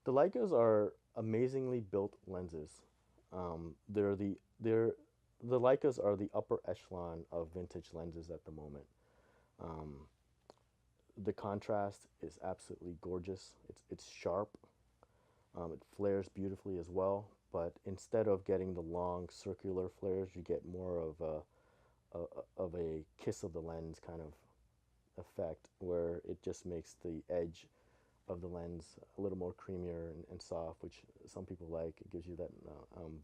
The Leicas are amazingly built lenses. The Leicas are the upper echelon of vintage lenses at the moment. Um, the contrast is absolutely gorgeous. It's sharp. It flares beautifully as well. But instead of getting the long circular flares, you get more of a kiss of the lens kind of effect, where it just makes the edge of the lens a little more creamier and soft, which some people like. It gives you that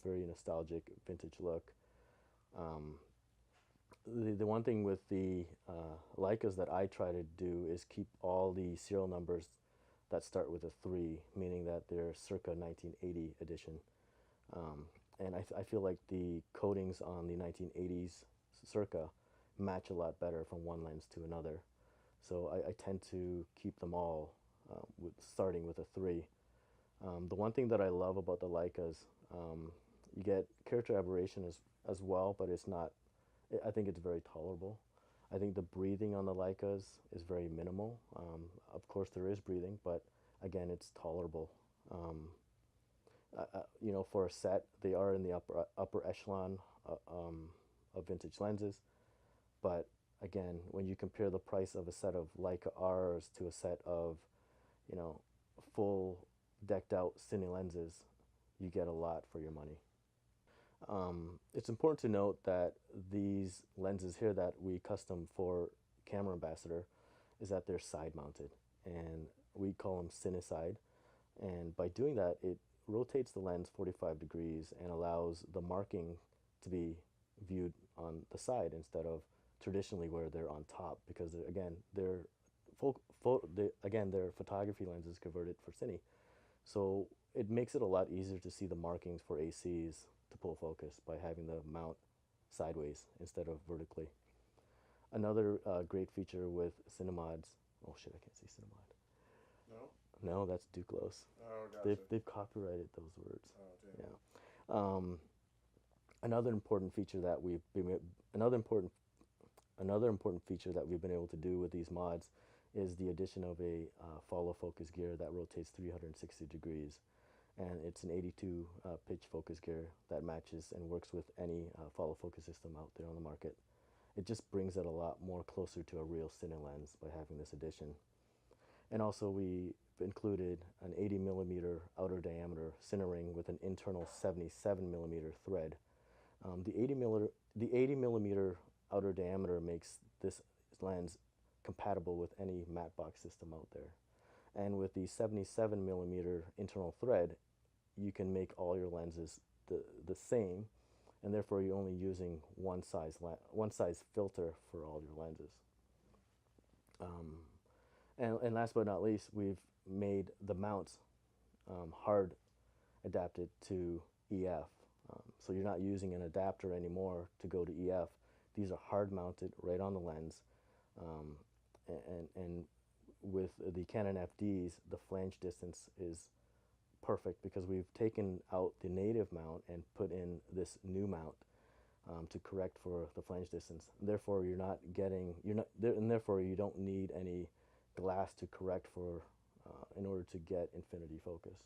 very nostalgic vintage look. Um, the one thing with the Leicas that I try to do is keep all the serial numbers that start with a 3, meaning that they're circa 1980 edition. And I feel like the coatings on the 1980s circa match a lot better from one lens to another. So I tend to keep them all starting with a 3. The one thing that I love about the Leicas, you get character aberration as well, but it's not, I think it's very tolerable. I think the breathing on the Leicas is very minimal. Of course, there is breathing, but again, it's tolerable. Um, for a set, they are in the upper echelon of vintage lenses. But again, when you compare the price of a set of Leica R's to a set of, you know, full decked out cine lenses, you get a lot for your money. It's important to note that these lenses here that we custom for Camera Ambassador is that they're side mounted, and we call them cine-side. And by doing that, it rotates the lens 45 degrees and allows the marking to be viewed on the side instead of traditionally where they're on top, because they're photography lenses converted for cine. So it makes it a lot easier to see the markings for ACs to pull focus by having the mount sideways instead of vertically. Another great feature with Cinemods. Oh shit, I can't see Cinemod. No? No, that's Duclos. Oh, They've, gotcha. they've copyrighted those words. Oh, damn. Yeah. Um, another important feature that we've been another important Another important feature that we've been able to do with these mods is the addition of a follow focus gear that rotates 360 degrees. And it's an 82 pitch focus gear that matches and works with any follow focus system out there on the market. It just brings it a lot more closer to a real cine lens by having this addition. And also we included an 80 millimeter outer diameter cine ring with an internal 77 millimeter thread. The 80 millimeter outer diameter makes this lens compatible with any matte box system out there. And with the 77 millimeter internal thread, you can make all your lenses the same, and therefore you're only using one size filter for all your lenses. Um, and last but not least, we've made the mounts hard adapted to EF. So you're not using an adapter anymore to go to EF. These are hard mounted right on the lens. Um, and with the Canon FDs, the flange distance is perfect because we've taken out the native mount and put in this new mount to correct for the flange distance. Therefore, therefore you don't need any glass to correct for in order to get infinity focus.